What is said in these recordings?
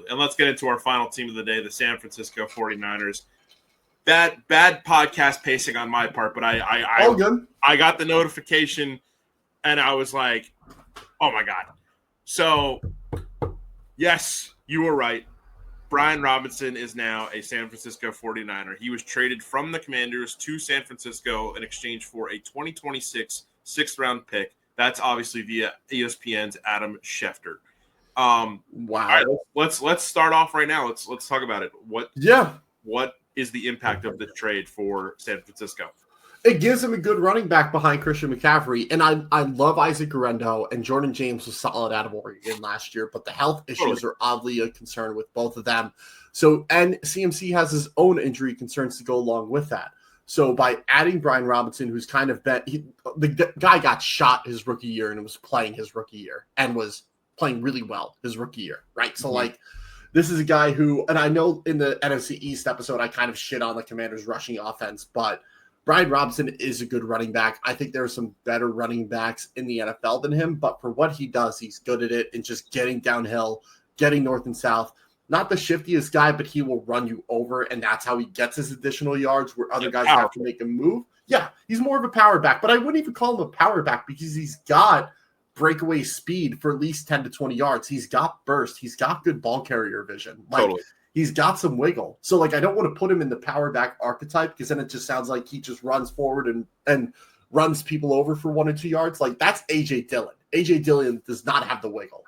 And let's get into our final team of the day, the San Francisco 49ers. Bad podcast pacing on my part, but I got the notification and I was like, oh my God. So, yes, you were right. Brian Robinson is now a San Francisco 49er. He was traded from the Commanders to San Francisco in exchange for a 2026 sixth-round pick. That's obviously via ESPN's Adam Schefter. Wow. All right, let's start off right now. Let's talk about it. What is the impact of the trade for San Francisco? It gives him a good running back behind Christian McCaffrey. And I love Isaac Guerrero, and Jordan James was solid out of Oregon last year, but the health issues are oddly a concern with both of them. So, and CMC has his own injury concerns to go along with that. So by adding Brian Robinson, who's kind of the guy got shot his rookie year and was playing his rookie year and was playing really well his rookie year, right? So this is a guy who, and I know in the NFC East episode, I kind of shit on the Commanders' rushing offense, but Brian Robinson is a good running back. I think there are some better running backs in the NFL than him, but for what he does, he's good at it and just getting downhill, getting north and south. Not the shiftiest guy, but he will run you over, and that's how he gets his additional yards where other guys have to make a move. Yeah, he's more of a power back, but I wouldn't even call him a power back because he's got breakaway speed for at least 10 to 20 yards. He's got burst. He's got good ball carrier vision. Totally. He's got some wiggle. So, I don't want to put him in the power back archetype because then it just sounds like he just runs forward and runs people over for 1 or 2 yards. That's A.J. Dillon. A.J. Dillon does not have the wiggle.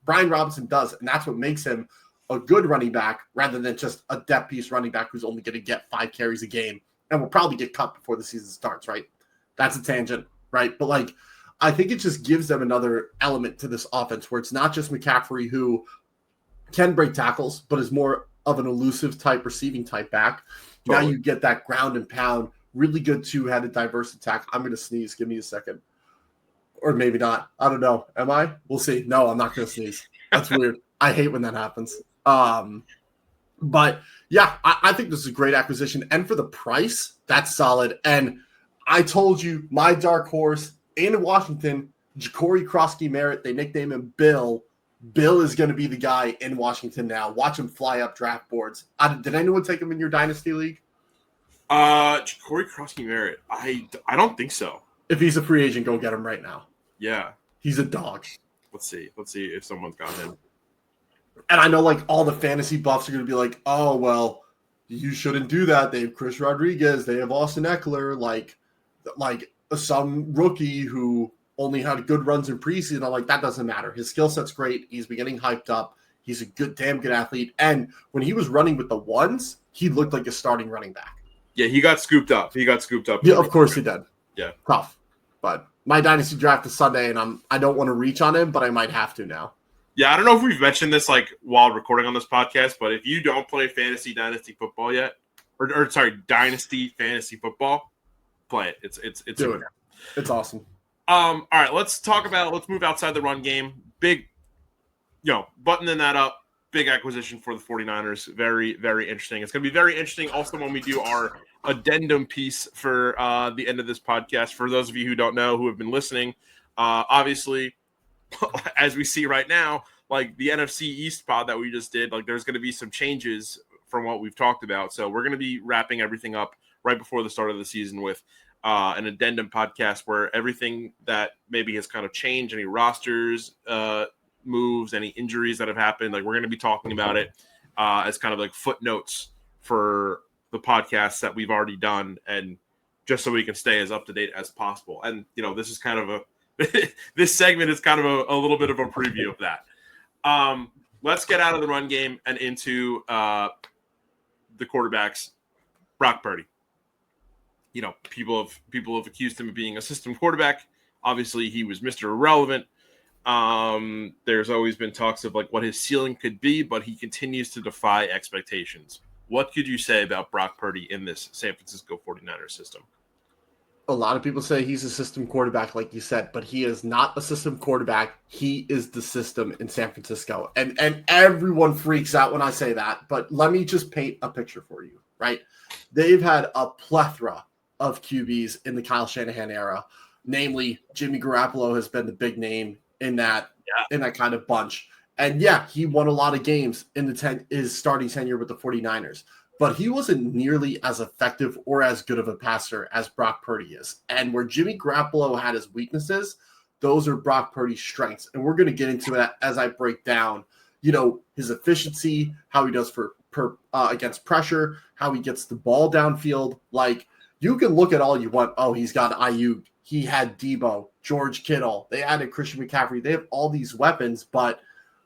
Brian Robinson does, and that's what makes him a good running back rather than just a depth piece running back who's only going to get 5 carries a game and will probably get cut before the season starts, right? That's a tangent, right? But, I think it just gives them another element to this offense where it's not just McCaffrey who can break tackles, but is more of an elusive type receiving type back. Totally. Now you get that ground and pound, really good two-headed diverse attack. I'm going to sneeze. Give me a second. Or maybe not. I don't know. Am I? We'll see. No, I'm not going to sneeze. That's weird. I hate when that happens. But yeah, I think this is a great acquisition. And for the price, that's solid. And I told you my dark horse in Washington, Ja'Cory Krosky-Merritt, they nickname him Bill. Bill is going to be the guy in Washington now. Watch him fly up draft boards. Did anyone take him in your dynasty league? Ja'Cory Krosky-Merritt. I don't think so. If he's a free agent, go get him right now. Yeah. He's a dog. Let's see if someone's got him. And I know all the fantasy buffs are going to be like, oh, well, you shouldn't do that. They have Chris Rodriguez. They have Austin Eckler. Like some rookie who only had good runs in preseason. I'm like, that doesn't matter. His skill set's great. He's been getting hyped up. He's a damn good athlete. And when he was running with the ones, he looked like a starting running back. Yeah, he got scooped up. Yeah, of course he did. Yeah. Tough. But my dynasty draft is Sunday, and I don't want to reach on him, but I might have to now. Yeah, I don't know if we've mentioned this while recording on this podcast, but if you don't play fantasy dynasty football yet, dynasty fantasy football, play it. It's Do it. It's awesome. All right, let's move outside the run game. Big, buttoning that up, big acquisition for the 49ers. Very, very interesting. It's going to be very interesting also when we do our addendum piece for the end of this podcast. For those of you who don't know, who have been listening, obviously, as we see right now, the NFC East pod that we just did, there's going to be some changes from what we've talked about. So we're going to be wrapping everything up right before the start of the season with an addendum podcast where everything that maybe has kind of changed, any rosters, moves, any injuries that have happened, we're going to be talking about it as kind of footnotes for the podcasts that we've already done, and just so we can stay as up to date as possible. And this is kind of this segment is kind of a little bit of a preview of that. Let's get out of the run game and into the quarterbacks. Brock Purdy. People have accused him of being a system quarterback. Obviously, he was Mr. Irrelevant. There's always been talks of what his ceiling could be, but he continues to defy expectations. What could you say about Brock Purdy in this San Francisco 49ers system? A lot of people say he's a system quarterback, like you said, but he is not a system quarterback. He is the system in San Francisco. And everyone freaks out when I say that, but let me just paint a picture for you, right? They've had a plethora of QBs in the Kyle Shanahan era. Namely, Jimmy Garoppolo has been the big name in that kind of bunch. And yeah, he won a lot of games in his starting tenure with the 49ers, but he wasn't nearly as effective or as good of a passer as Brock Purdy is. And where Jimmy Garoppolo had his weaknesses, those are Brock Purdy's strengths. And we're going to get into that as I break down, his efficiency, how he does against pressure, how he gets the ball downfield. Like, you can look at all you want. Oh, he's got Ayuk. He had Debo, George Kittle. They added Christian McCaffrey. They have all these weapons, but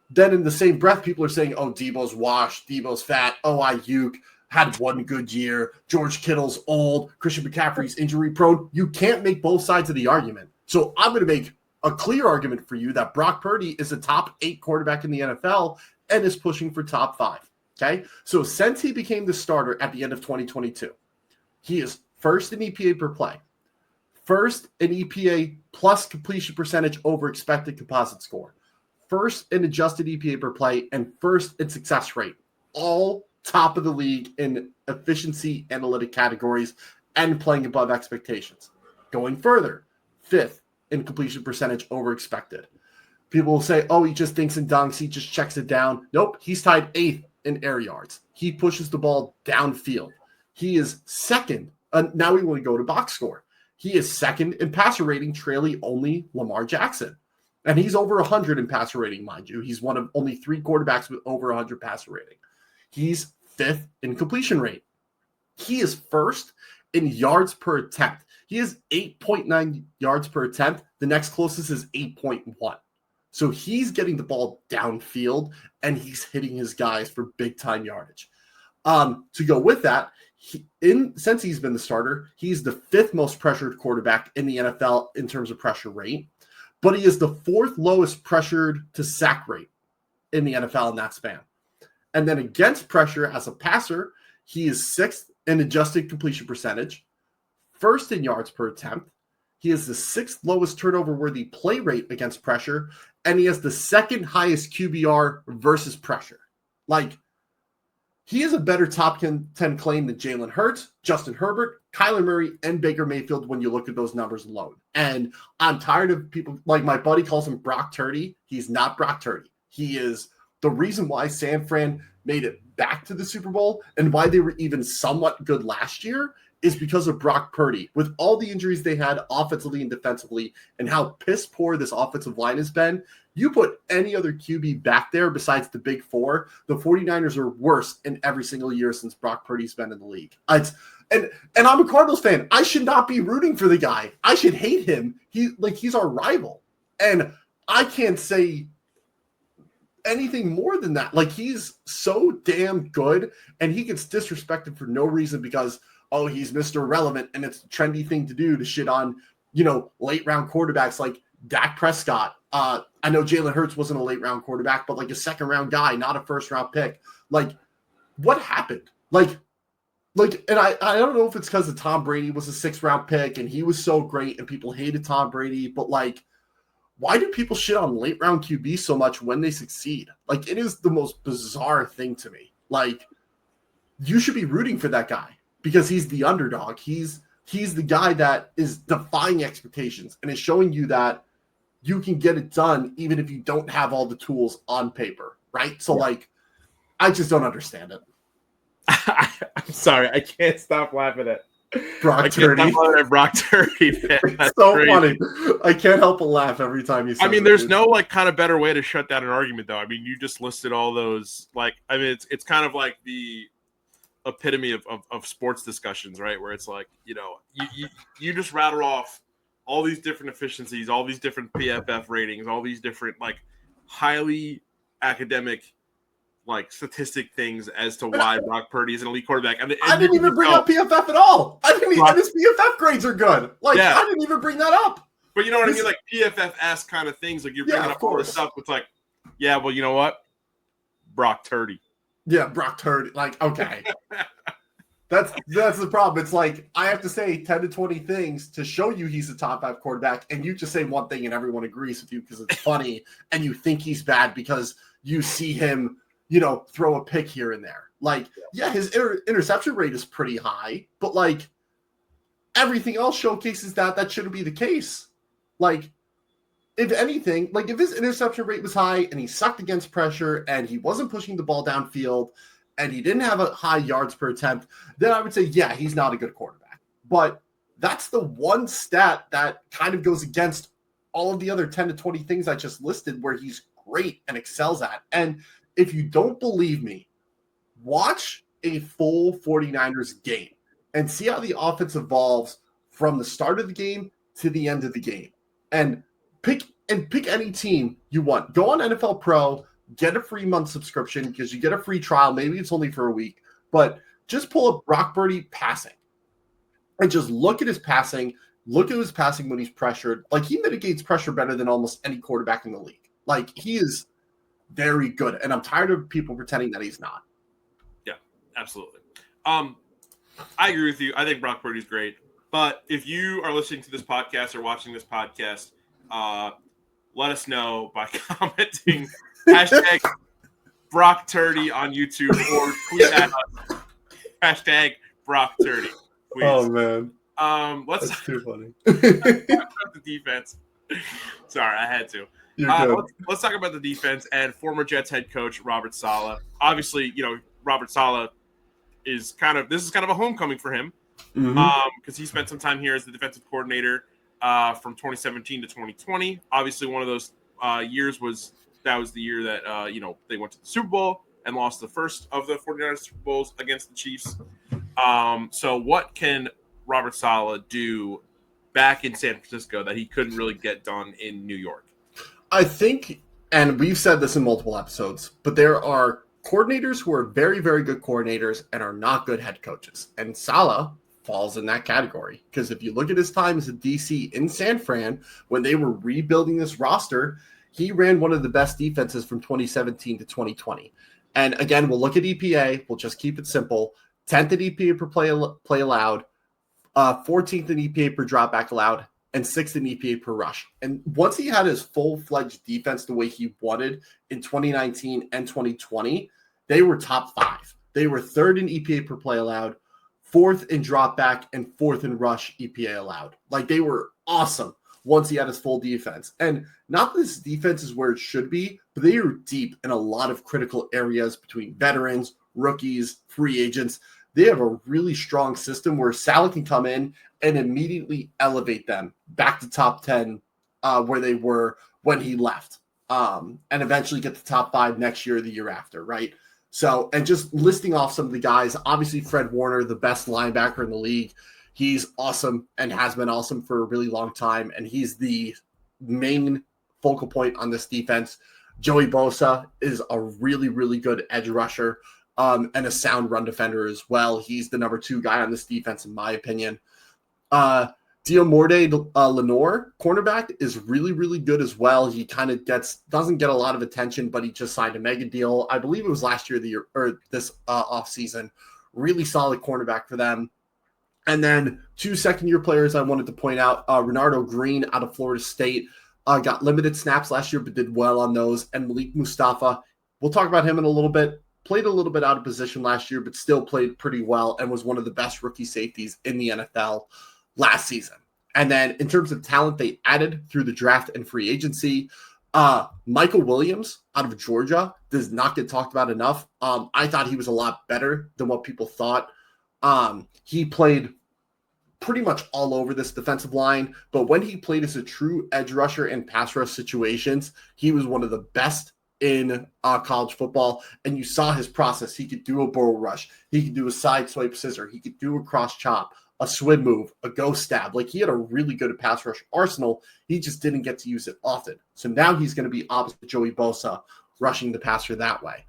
then in the same breath, people are saying, oh, Debo's washed, Debo's fat, oh, Ayuk had one good year, George Kittle's old, Christian McCaffrey's injury prone. You can't make both sides of the argument. So I'm going to make a clear argument for you that Brock Purdy is a top 8 quarterback in the NFL and is pushing for top 5. Okay? So since he became the starter at the end of 2022, he is first in EPA per play, first in EPA plus completion percentage over expected composite score, first in adjusted EPA per play, and first in success rate. All top of the league in efficiency analytic categories and playing above expectations. Going further, 5th in completion percentage over expected. People will say, oh, he just thinks in dunks, he just checks it down. Nope, he's tied 8th in air yards. He pushes the ball downfield. He is 2nd. Now we want to go to box score. He is 2nd in passer rating, trailing only Lamar Jackson. And he's over 100 in passer rating, mind you. He's one of only 3 quarterbacks with over 100 passer rating. He's 5th in completion rate. He is 1st in yards per attempt. He is 8.9 yards per attempt. The next closest is 8.1. So he's getting the ball downfield, and he's hitting his guys for big-time yardage. To go with that, since he's been the starter, he's the 5th most pressured quarterback in the NFL in terms of pressure rate, but he is the 4th lowest pressured to sack rate in the NFL in that span. And then against pressure as a passer, he is 6th in adjusted completion percentage, 1st in yards per attempt. He is the 6th lowest turnover-worthy play rate against pressure, and he has the 2nd highest QBR versus pressure. Like, he is a better top 10 claim than Jalen Hurts, Justin Herbert, Kyler Murray, and Baker Mayfield when you look at those numbers alone. And I'm tired of people, like my buddy calls him Brock Turdy. He's not Brock Turdy. He is the reason why San Fran made it back to the Super Bowl and why they were even somewhat good last year is because of Brock Purdy. With all the injuries they had offensively and defensively and how piss poor this offensive line has been, you put any other QB back there besides the big 4, the 49ers are worse in every single year since Brock Purdy's been in the league. And I'm a Cardinals fan. I should not be rooting for the guy. I should hate him. He's our rival. And I can't say anything more than that. Like, he's so damn good, and he gets disrespected for no reason because, oh, he's Mr. Relevant, and it's a trendy thing to do to shit on, late round quarterbacks like Dak Prescott. I know Jalen Hurts wasn't a late round quarterback, but like a 2nd round guy, not a 1st round pick. Like, what happened? And I don't know if it's because Tom Brady was a 6th round pick and he was so great and people hated Tom Brady, but like, why do people shit on late round QB so much when they succeed? Like, it is the most bizarre thing to me. Like, you should be rooting for that guy because he's the underdog. He's the guy that is defying expectations and is showing you that you can get it done even if you don't have all the tools on paper, right? So, I just don't understand it. I'm sorry. I can't stop laughing at Brock Turdy. Brock Turdy, man. It's so crazy. Funny. I can't help but laugh every time you say it. There's no kind of better way to shut down an argument, though. You just listed all those. It's kind of like the epitome of sports discussions, right? Where it's like, you just rattle off all these different efficiencies, all these different PFF ratings, all these different highly academic statistic things as to why Brock Purdy is an elite quarterback. And I didn't even bring up PFF at all. I didn't even, and his PFF grades are good. I didn't even bring that up. But you know what I mean? PFF-esque kind of things. You're bringing up all this stuff. It's well, you know what? Brock Turdy. Yeah, Brock Turdy. Okay. That's the problem. It's I have to say 10 to 20 things to show you he's a top 5 quarterback, and you just say one thing and everyone agrees with you because it's funny, and you think he's bad because you see him, throw a pick here and there. His interception rate is pretty high, but everything else showcases that shouldn't be the case. if anything, like if his interception rate was high and he sucked against pressure and he wasn't pushing the ball downfield and he didn't have a high yards per attempt, then I would say, yeah, he's not a good quarterback. But that's the one stat that kind of goes against all of the other 10 to 20 things I just listed where he's great and excels at. And if you don't believe me, watch a full 49ers game and see how the offense evolves from the start of the game to the end of the game. And pick any team you want. Go on NFL Pro, get a free month subscription because you get a free trial. Maybe it's only for a week, but just pull up Brock Purdy passing and just look at his passing. Look at his passing when he's pressured. Like, he mitigates pressure better than almost any quarterback in the league. Like, he is very good, and I'm tired of people pretending that he's not. Yeah, absolutely. I agree with you. I think Brock Purdy's great. But if you are listening to this podcast or watching this podcast, let us know by commenting hashtag Brock Turdy on YouTube or tweet at us hashtag Brock Turdy. Please. Oh man. That's too funny. the defense. Sorry, I had to. Let's talk about the defense and former Jets head coach Robert Saleh. Obviously, Robert Saleh is kind of a homecoming for him because he spent some time here as the defensive coordinator from 2017 to 2020. Obviously, one of those years was the year that they went to the Super Bowl and lost the first of the 49ers Super Bowls against the Chiefs. So what can Robert Saleh do back in San Francisco that he couldn't really get done in New York? I think, and we've said this in multiple episodes, but there are coordinators who are very, very good coordinators and are not good head coaches. And Saleh falls in that category because if you look at his time as a DC in San Fran, when they were rebuilding this roster, he ran one of the best defenses from 2017 to 2020. And again, we'll look at EPA. We'll just keep it simple. 10th in EPA per play allowed, 14th in EPA per dropback allowed, and 6th in EPA per rush. And once he had his full-fledged defense the way he wanted in 2019 and 2020, they were top 5. They were 3rd in EPA per play allowed, 4th in dropback, and 4th in rush EPA allowed. Like, they were awesome once he had his full defense. And not that this defense is where it should be, but they are deep in a lot of critical areas between veterans, rookies, free agents. They have a really strong system where Saleh can come in and immediately elevate them back to top 10 where they were when he left and eventually get the top 5 next year or the year after, right? So, and just listing off some of the guys, obviously Fred Warner, the best linebacker in the league. He's awesome and has been awesome for a really long time, and he's the main focal point on this defense. Joey Bosa is a really, really good edge rusher. And a sound run defender as well. He's the number 2 guy on this defense, in my opinion. Diomorde Lenore, cornerback, is really, really good as well. He kind of doesn't get a lot of attention, but he just signed a mega deal. I believe it was last year, or this offseason. Really solid cornerback for them. And then 2 second-year players I wanted to point out. Renardo Green out of Florida State got limited snaps last year, but did well on those. And Malik Mustafa, we'll talk about him in a little bit. Played a little bit out of position last year, but still played pretty well and was one of the best rookie safeties in the NFL last season. And then in terms of talent they added through the draft and free agency, Michael Williams out of Georgia does not get talked about enough. I thought he was a lot better than what people thought. He played pretty much all over this defensive line, but when he played as a true edge rusher in pass rush situations, he was one of the best in college football, and you saw his process. He could do a bull rush. He could do a side swipe scissor. He could do a cross chop, a swim move, a ghost stab. Like, he had a really good pass rush arsenal. He just didn't get to use it often. So now he's going to be opposite Joey Bosa, rushing the passer that way.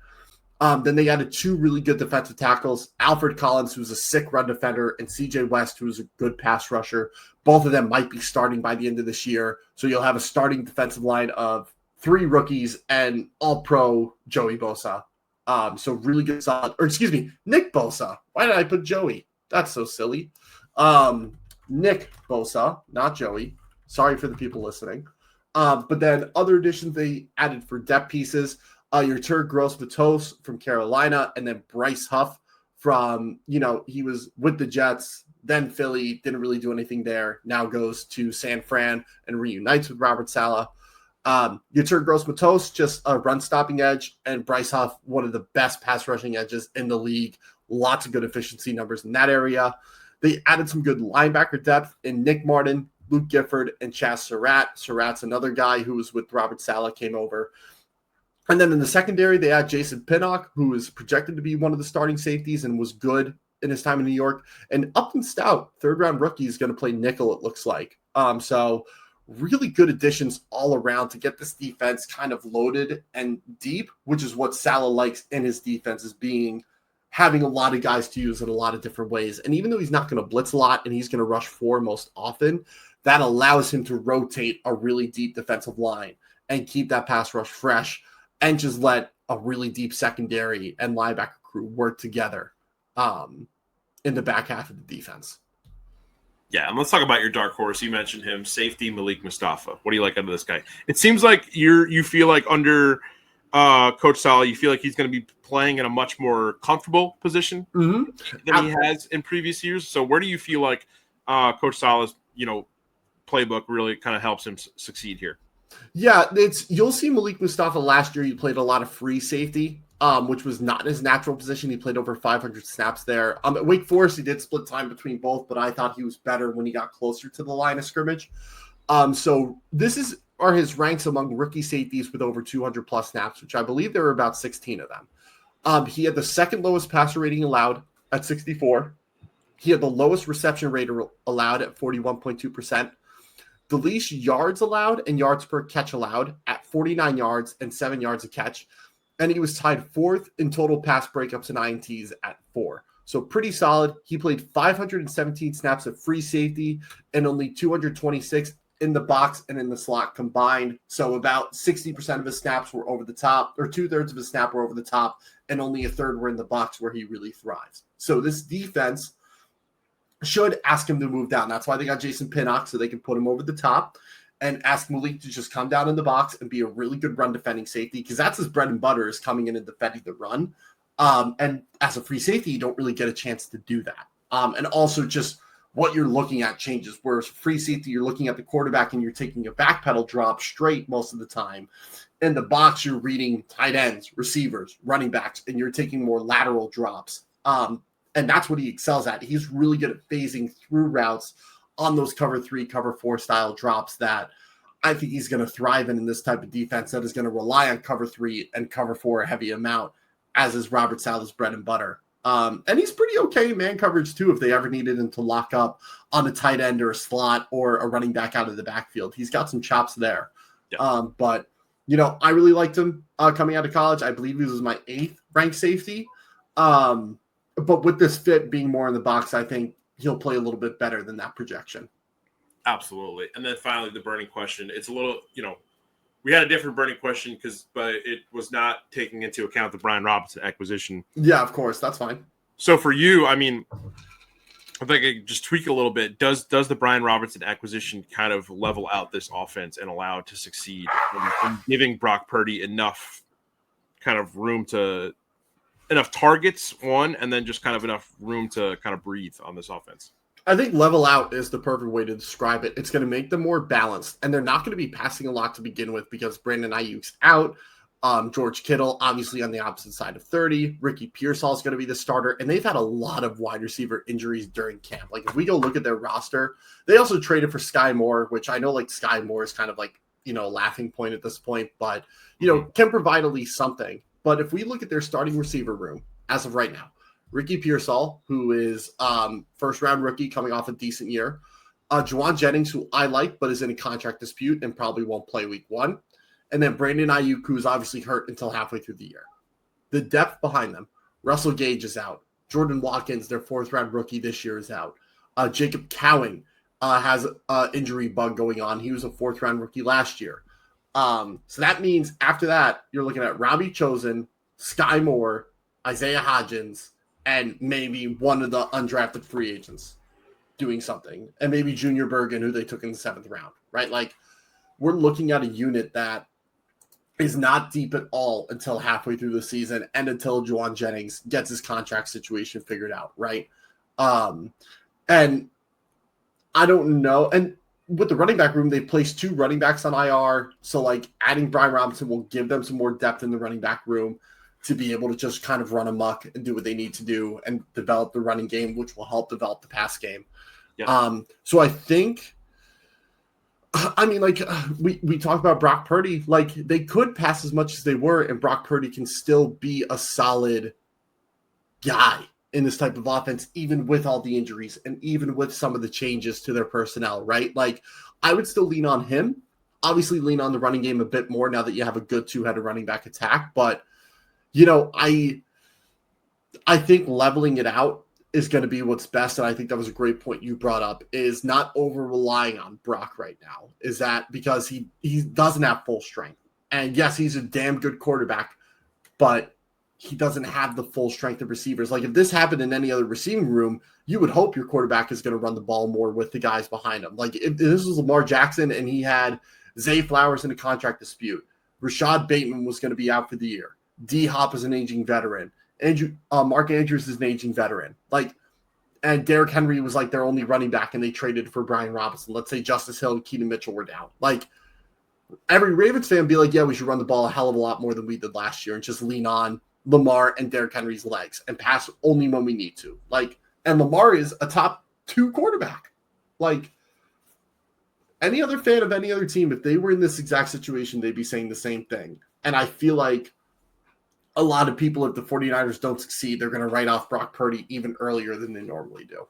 Then they added 2 really good defensive tackles, Alfred Collins, who's a sick run defender, and CJ West, who's a good pass rusher. Both of them might be starting by the end of this year. So you'll have a starting defensive line of 3 rookies and all-pro Joey Bosa. So really good solid, or excuse me, Nick Bosa. Why did I put Joey? That's so silly. Nick Bosa, not Joey. Sorry for the people listening. But then other additions they added for depth pieces, your Turk Gross-Matos from Carolina, and then Bryce Huff from, he was with the Jets, then Philly, didn't really do anything there. Now goes to San Fran and reunites with Robert Saleh. Yetur Gross-Matos, just a run-stopping edge, and Bryce Huff, one of the best pass-rushing edges in the league. Lots of good efficiency numbers in that area. They added some good linebacker depth in Nick Martin, Luke Gifford, and Chaz Surratt. Surratt's another guy who was with Robert Saleh, came over. And then in the secondary, they had Jason Pinnock, who is projected to be one of the starting safeties and was good in his time in New York. And Upton Stout, third-round rookie, is going to play nickel, it looks like. So really good additions all around to get this defense kind of loaded and deep, which is what Saleh likes in his defense, is having a lot of guys to use in a lot of different ways. And even though he's not going to blitz a lot and he's going to rush 4 most often, that allows him to rotate a really deep defensive line and keep that pass rush fresh and just let a really deep secondary and linebacker crew work together in the back half of the defense. Yeah, and let's talk about your dark horse. You mentioned him, safety Malik Mustafa. What do you like under this guy? It seems like you feel like under Coach Saleh, you feel like he's going to be playing in a much more comfortable position than he has in previous years. So where do you feel like Coach Saleh's playbook really kind of helps him succeed here? Yeah, you'll see Malik Mustafa last year. He played a lot of free safety, which was not his natural position. He played over 500 snaps there. At Wake Forest, he did split time between both, but I thought he was better when he got closer to the line of scrimmage. So this are his ranks among rookie safeties with over 200 plus snaps, which I believe there were about 16 of them. He had the second lowest passer rating allowed at 64. He had the lowest reception rate allowed at 41.2%. The least yards allowed and yards per catch allowed at 49 yards and 7 yards a catch. And he was tied 4th in total pass breakups and INTs at 4. So pretty solid. He played 517 snaps at free safety and only 226 in the box and in the slot combined. So about 60% of his snaps were over the top, or 2/3 of his snap were over the top, and only 1/3 were in the box where he really thrives. So this defense should ask him to move down. That's why they got Jason Pinnock, so they can put him over the top and ask Malik to just come down in the box and be a really good run defending safety, because that's his bread and butter, is coming in and defending the run. And as a free safety, you don't really get a chance to do that. And also just what you're looking at changes, whereas free safety, you're looking at the quarterback and you're taking a backpedal drop straight most of the time. In the box, you're reading tight ends, receivers, running backs, and you're taking more lateral drops. And that's what he excels at. He's really good at phasing through routes on those cover 3, cover 4 style drops that I think he's going to thrive in this type of defense that is going to rely on cover 3 and cover 4 a heavy amount, as is Robert Saleh's bread and butter. And he's pretty okay in man coverage too if they ever needed him to lock up on a tight end or a slot or a running back out of the backfield. He's got some chops there. Yeah. But, I really liked him coming out of college. I believe he was my 8th ranked safety. But with this fit being more in the box, I think he'll play a little bit better than that projection. Absolutely. And then finally, the burning question. It's a little, we had a different burning question but it was not taking into account the Brian Robinson acquisition. Yeah, of course. That's fine. So for you, I think I could just tweak a little bit. Does the Brian Robinson acquisition kind of level out this offense and allow it to succeed in giving Brock Purdy enough kind of room to – enough targets, and then just kind of enough room to kind of breathe on this offense? I think level out is the perfect way to describe it. It's going to make them more balanced, and they're not going to be passing a lot to begin with because Brandon Ayuk's out. George Kittle, obviously on the opposite side of 30. Ricky Pearsall is going to be the starter, and they've had a lot of wide receiver injuries during camp. Like, if we go look at their roster, they also traded for Sky Moore, which I know, like, Sky Moore is kind of like, a laughing point at this point, but, can provide at least something. But if we look at their starting receiver room as of right now, Ricky Pearsall, who is first-round rookie coming off a decent year, Juwan Jennings, who I like but is in a contract dispute and probably won't play week 1, and then Brandon Ayuk, who's obviously hurt until halfway through the year. The depth behind them, Russell Gage is out. Jordan Watkins, their 4th-round rookie this year, is out. Jacob Cowing has an injury bug going on. He was a 4th-round rookie last year. So that means after that, you're looking at Robbie Chosen, Sky Moore, Isaiah Hodgins, and maybe one of the undrafted free agents doing something, and maybe Junior Bergen, who they took in the 7th round, right? Like, we're looking at a unit that is not deep at all until halfway through the season and until Juwan Jennings gets his contract situation figured out, right? And I don't know. And with the running back room, they placed 2 running backs on IR. So like adding Brian Robinson will give them some more depth in the running back room to be able to just kind of run amok and do what they need to do and develop the running game, which will help develop the pass game. Yeah. So I think, I mean, like we talked about Brock Purdy, like they could pass as much as they were, and Brock Purdy can still be a solid guy in this type of offense, even with all the injuries and even with some of the changes to their personnel, right? Like I would still lean on him, obviously lean on the running game a bit more now that you have a good 2-headed running back attack. But, you know, I think leveling it out is going to be what's best. And I think that was a great point you brought up, is not over relying on Brock right now. Is that because he doesn't have full strength. And yes, he's a damn good quarterback, but he doesn't have the full strength of receivers. Like if this happened in any other receiving room, you would hope your quarterback is going to run the ball more with the guys behind him. Like if this was Lamar Jackson and he had Zay Flowers in a contract dispute, Rashad Bateman was going to be out for the year. D-Hop is an aging veteran. Mark Andrews is an aging veteran. Like, and Derrick Henry was like their only running back, and they traded for Brian Robinson. Let's say Justice Hill and Keaton Mitchell were down. Like, every Ravens fan would be like, yeah, we should run the ball a hell of a lot more than we did last year and just lean on Lamar and Derrick Henry's legs and pass only when we need to. Like, and Lamar is a top 2 quarterback. Like, any other fan of any other team, if they were in this exact situation, they'd be saying the same thing. And I feel like a lot of people, if the 49ers don't succeed, they're going to write off Brock Purdy even earlier than they normally do.